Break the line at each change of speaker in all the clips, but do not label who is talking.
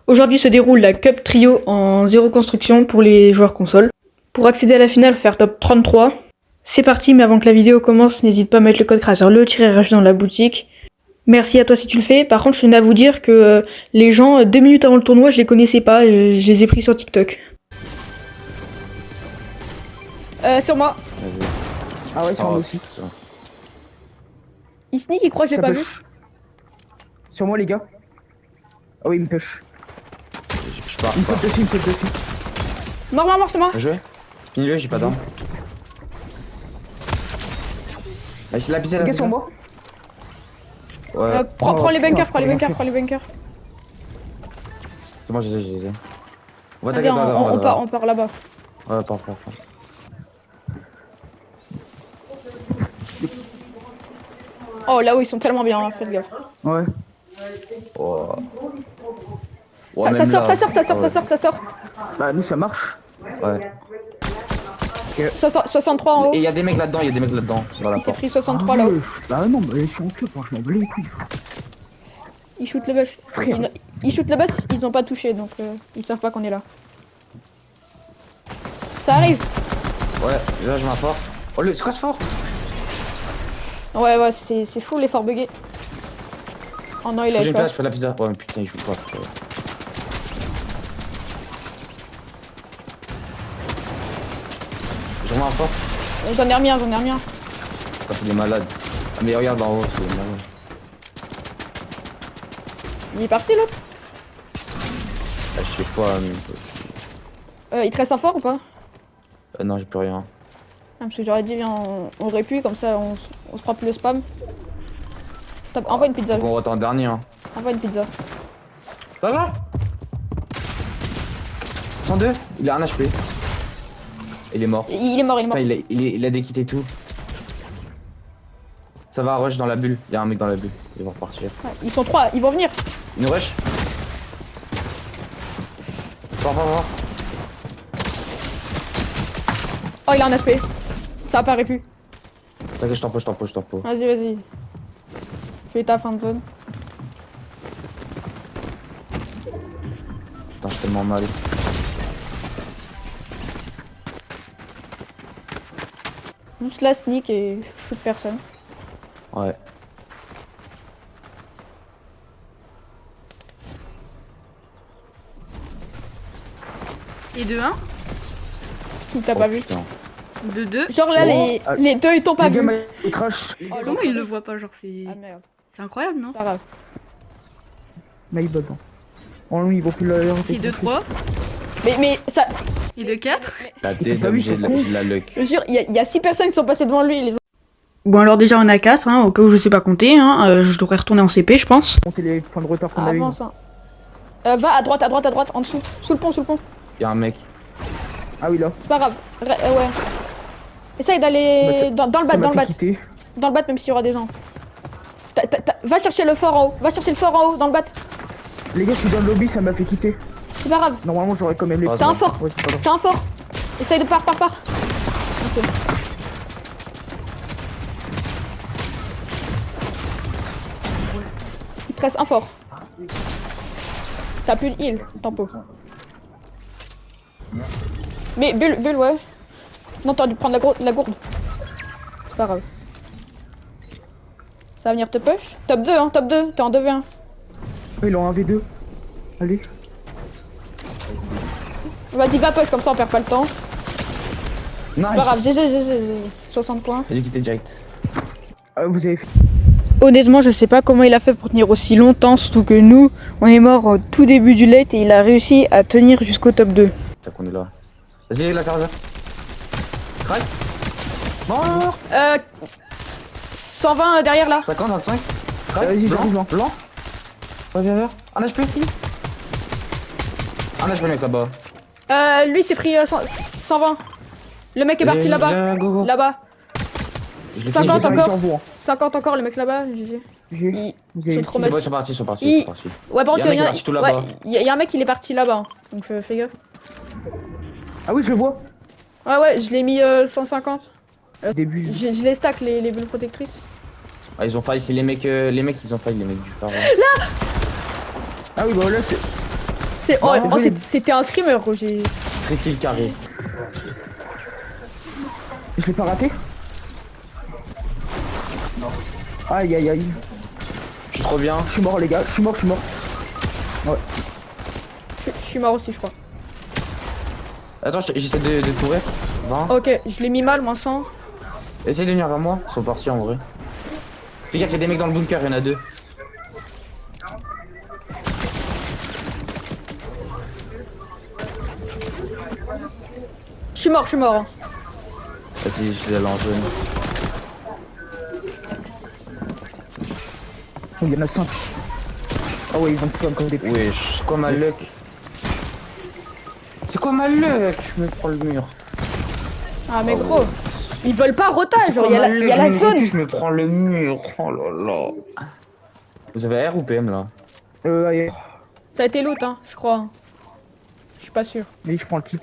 Aujourd'hui se déroule la Cup Trio en 0 construction pour les joueurs console. Pour accéder à la finale, faire top 33. C'est parti, mais avant que la vidéo commence, n'hésite pas à mettre le code créateur le-rh dans la boutique. Merci à toi si tu le fais. Par contre, je tenais à vous dire que les gens, 2 minutes avant le tournoi, je les connaissais pas, je les ai pris sur TikTok. Sur moi.
Vas-y.
Ah ouais, sur moi aussi.
Il sneak, il croit que je l'ai pas vu.
Sur moi, les gars. Ah oui, il me push.
Je pars.
Il me saute dessus, il me saute dessus.
Mort, c'est moi.
Bien joué. Finis-le, j'ai pas d'arme. Ah, il a pisé
Les
la
gars, sur moi.
Ouais.
Prends les bunkers,
je
prends les
peux rien
bunkers,
faire.
prends les bunkers.
C'est bon, je les ai. On va
Viens,
t'attaquer
on part là-bas.
Ouais, pars.
Oh, là-haut, ils sont tellement bien, hein, faites gaffe.
Ouais.
Oh.
Ça sort.
Bah, nous, ça marche.
Ouais.
63 en haut.
Et y'a des mecs là-dedans, dans la
Il s'est
porte.
pris 63 là-haut.
Bah non, mais je suis en queue, je m'en bats les couilles.
Ils shootent le bush.
Frère.
Ils shootent le bus, ils ont pas touché, donc ils savent pas qu'on est là. Ça arrive.
Ouais, là je m'apporte. Oh, c'est quoi ce fort?
Ouais, c'est fou l'effort bugué. Oh non, il
J'ai
a
une
pas.
place, je fais de la pizza. Ouais, mais putain, il joue pas. Je remets un fort.
J'en ai remis un.
Ah, c'est des malades. Ah, mais regarde en haut, c'est des malades.
Il est parti l'autre.
Ah, je sais pas, mais...
Il te reste un fort ou pas?
non, j'ai plus rien.
Ah, parce que j'aurais dit, viens, on aurait pu, comme ça on se fera plus le spam. Top, envoie une pizza.
Faut qu'on retourne dernier, hein.
Envoie une pizza.
Là 102, il a un HP. Il est mort.
Il est mort.
Putain, il a déquitté tout. Ça va, rush dans la bulle. Il y a un mec dans la bulle. Ils vont repartir.
Ouais, ils sont 3, ils vont venir.
Il nous rush. Fort.
Oh, il a un HP. Ça apparaît plus.
T'inquiète, je t'en pose.
Vas-y. Fais ta fin de zone.
Putain, je suis tellement mal.
Juste la sneak et shoot personne.
Ouais.
Et de 1,
T'as pas vu.
Putain.
de 2.
Genre là, les deux ils t'ont pas
Les
vu.
gars, il crash.
Oh,
Comment il le voit pas? Genre, c'est
Ah merde,
c'est incroyable, non?
pas grave.
Mais il bug. En lui, ils vont plus l'air.
Et de 3,
Mais ça,
et de 4.
La
t'as pas vu,
j'ai
c'est
de la luck.
je jure, il y a 6 personnes qui sont passées devant lui. Les autres.
Bon, alors déjà, on a 4, hein, au cas où je sais pas compter. Hein, je devrais retourner en CP, je pense.
Monter les points de retard qu'on a eu.
Avance. Hein. Va à droite, en dessous. Sous le pont.
Il y a un mec.
Ah oui, là.
C'est pas grave. Ouais. Essaye d'aller
Bah,
dans le
Ça m'a
bat,
fait quitter.
Dans le bat, même s'il y aura des gens. Va chercher le fort en haut. Va chercher le fort en haut, dans le bat.
Les gars, je suis dans le lobby, ça m'a fait quitter.
C'est pas grave.
Normalement, j'aurais quand même les.
Ah,
T'as un fort.
Ouais, c'est pas grave.
T'as un fort. Essaye de part. Ok. Il te reste un fort. T'as plus de heal, tempo. Mais bulle, ouais. Non, t'aurais dû prendre la gourde. C'est pas grave. Ça va venir te push. Top 2, hein, top 2. T'es en 2v1.
Ils ont un V2. Allez.
Vas-y, va push, comme ça on perd pas le temps.
Nice.
C'est pas grave, GG. 60 points.
J'ai quitté direct.
Vous avez fait.
Honnêtement, je sais pas comment il a fait pour tenir aussi longtemps, surtout que nous, on est mort au tout début du late et il a réussi à tenir jusqu'au top 2.
C'est ça qu'on est là. Vas-y, là, ça va. Crac. Mort.
120 derrière là.
50, 25. Crac.
Vas-y, j'arrive,
Blanc. Ouais, viens. Un HP. Un HP, mec, là-bas.
Lui s'est pris 120. Le mec est parti là-bas.
Viens, go.
Là-bas.
Je l'ai
50
fini,
encore.
Sur vous, hein.
50 encore, le mec là-bas. GG.
J'ai. Vous
Ils
avez.
sont trop
C'est bon,
mal.
ils sont partis.
Ouais, par contre,
Il y a un mec qui est parti tout là-bas.
il y a un mec qui est parti là-bas. Donc fais gaffe.
Ah oui, je le vois.
Ouais, je l'ai mis 150.
Début.
Je les stack les bulles protectrices.
Ah, ils ont failli, c'est les mecs ils ont failli, les mecs du phare.
Ah oui, bah là, c'est.
C'était un screamer, gros. J'ai.
Tricky carré.
Je l'ai pas raté. Aïe aïe aïe.
Je suis trop bien.
Je suis mort les gars, je suis mort. Ouais.
Je suis mort aussi, je crois.
Attends, j'essaie de courir. 20.
Ok, je l'ai mis mal, moins 100.
Essaye de venir vers moi. Ils sont partis en vrai. Fais gaffe, y'a des mecs dans le bunker, y'en a 2.
Je suis mort. Hein.
Vas-y, je suis allé en jaune.
Il y en a 5. Ah ouais, ils vont se faire comme des putes.
Wesh, c'est quoi ma luck? C'est quoi ma luck? Je me prends le mur.
Ah, mais gros, ils veulent pas rota,
C'est
genre,
quoi
y a
ma
la
luck?
zone.
Je me prends le mur. Oh là là. Vous avez R ou PM là?
Aïe.
Ça a été loot, hein, je crois. Je suis pas sûr.
Mais je prends le kit.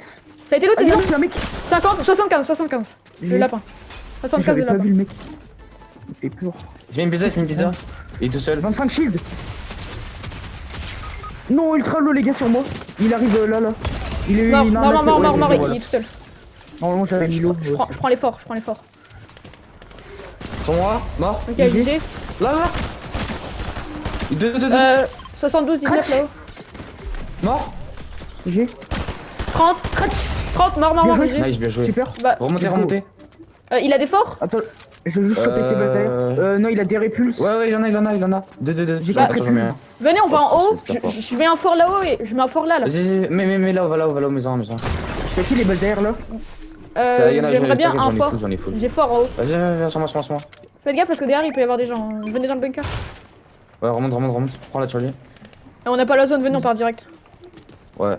Ça a été loot,
Ah,
c'est
y'a
bon
un mec.
50, 75. Le lapin. 75
J'avais
de
pas
lapin.
vu le mec. Il fait peur.
Il fait une pizza, Il est tout seul.
25 shield. Non, ultra low les gars sur moi. Il arrive là. Il est
Mort,
il a un
mort,
attaque,
il
ouais,
est tout seul.
Normalement j'avais mis l'eau.
Je prends l'effort.
Sur moi, mort.
Ok,
GG.
GG.
Là. 2.
72, 19 là-haut.
Mort.
J'ai.
30, mort,
Bien joué.
GG.
Nice, bien joué.
Super.
Bah,
Remontez.
il a des forts?
Attends, je veux juste choper ses batailles. Non, il a des répulses.
Ouais, il en a. 2.
J'ai
Bah,
quatre
Attends, j'en mets
répulses.
un.
Venez, on va en haut.
c'est pas fort.
Je mets un fort là-haut et je mets un fort là.
Vas-y, mais là, on va là, aux maisons.
C'est qui les balles derrière là?
J'aimerais bien un fort.
J'en ai full.
J'ai fort en haut.
Vas-y, viens sur moi.
Faites gaffe parce que derrière il peut y avoir des gens. Venez dans le bunker.
Ouais, remonte. Prends la Charlie.
Et on n'a pas la zone, venez, on part direct.
Ouais.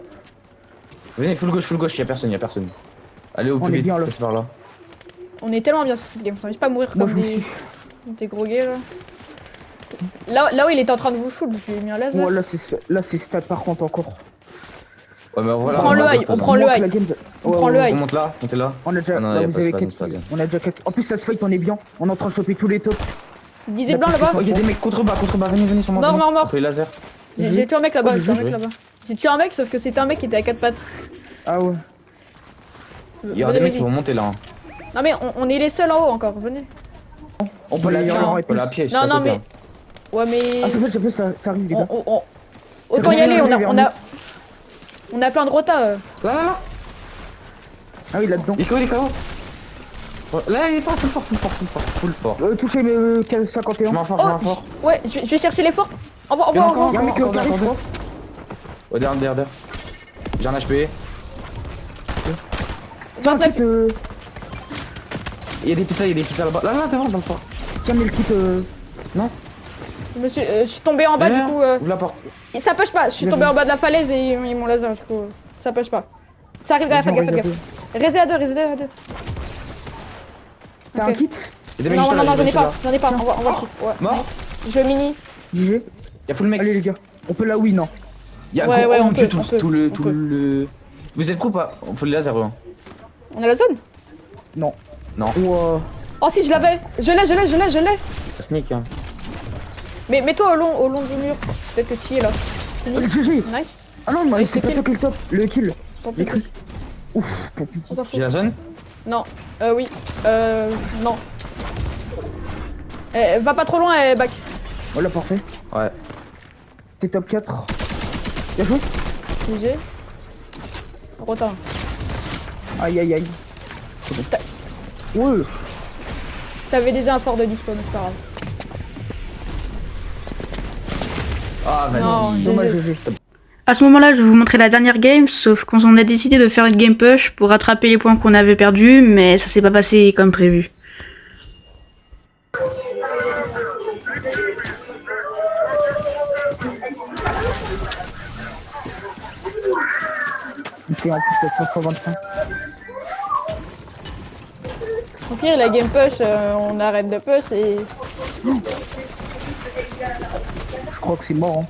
Venez, full gauche, y'a personne. Allez au
On
plus
est
vite,
bien, là.
passe par là.
On est tellement bien sur cette game, on n'arrive pas à mourir
Moi
comme
je me suis.
des gros gays là. Là où il était en train de vous shoot, je lui ai mis un laser.
Ouais, là c'est stat par contre encore.
Ouais, mais voilà.
On prend le high, on prend le
Moi,
high.
la game-
On
Ouais,
prend
ouais,
le
ouais.
high.
On monte là, montez là.
On a déjà.
Ah non,
Là
y a
vous
pas de
avez
spawn,
4
c'est pas
kills.
bien.
On a déjà 4. En plus ça se fight, on est bien. On est en train de choper tous les tops.
Disait blanc là-bas.
Oh, y'a des mecs contrebas, venez sur moi.
Mort,
venez.
mort.
Contre les lasers.
J'ai tué un mec là-bas,
Oh,
j'ai tué un
j'ai
mec
joué.
là-bas. J'ai tué un mec sauf que c'était un mec qui était à 4 pattes.
Ah ouais.
Il y aura des mecs qui vont monter là. Hein.
Non mais on est les seuls en haut encore, venez.
On peut la
Il y
tirer,
aura
on peut la pied.
Non, mais. Ouais, mais.
Ah c'est vrai, ça arrive les gars.
Autant y
vrai,
aller,
venez vers nous.
on a plein de rota.
Là.
Ah oui là-dedans.
Il est KO. Là, il est fort, full fort.
Touché 51.
Je m'en fort.
Ouais, je vais chercher les forts. Au revoir, au
Il y en a
revoir.
Y'a un mec qui arrive, je crois.
Ouais, derrière. J'ai un HP.
Tiens,
29.
kit,
Il y a des pizzas là-bas. Là, devant, dans le fort.
tiens, mais le kit.
Non.
Je suis tombé en bas du coup.
Ouvre la porte.
Ça push pas, je suis tombé en bas de la falaise et ils m'ont laser du coup. Ça push pas. Ça arrive derrière, faites gaffe. Réserve à deux.
T'as
Ok.
un kit?
Il y a des mecs
Non,
juste là,
j'en ai
juste
pas,
là.
j'en ai pas. On va
Mort.
ouais.
Mort.
Je mini.
GG.
Y'a full mec.
Allez les gars, on peut la win non?
Y'a
Ouais,
gros,
on
on tue
peut,
tout
on peut.
le. Vous êtes prêts ou pas? On faut le laser, hein.
On a la zone?
Non.
Non.
Ou
Oh si, je l'avais. Je l'ai.
Sneak, hein.
Mais mets-toi au long du mur. Peut-être que tu y es là.
le GG.
Nice.
Ah non, mais
Oui,
c'est
c'est
pas ça
kill.
que le top. Le kill.
Tant
J'ai
pis.
cru. Ouf, tant pis.
On s'en fout.
J'ai la zone?
Non. Oui. Non. Va pas trop loin, back.
Voilà, parfait.
Ouais.
T'es top 4. Bien joué.
GG. Retard.
Aïe. Ouais.
T'avais déjà un fort de dispo, mais c'est pas grave.
Ah,
Non,
vas-y.
Dommage,
GG.
GG.
À ce moment-là, je vais vous montrer la dernière game, sauf qu'on a décidé de faire une game push pour rattraper les points qu'on avait perdus, mais ça s'est pas passé comme prévu.
Ok, en plus, t'as 525.
Au pire, la game push, on arrête de push et.
Je crois que c'est mort.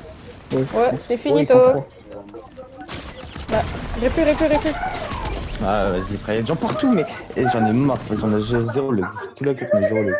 Hein.
Ouais, c'est
ils
finito.
sont trois.
Bah, récupère.
Ah, vas-y, frère. Y'a des gens partout, mais j'en ai marre. J'en ai zéro look. Tout là, que mais zéro look.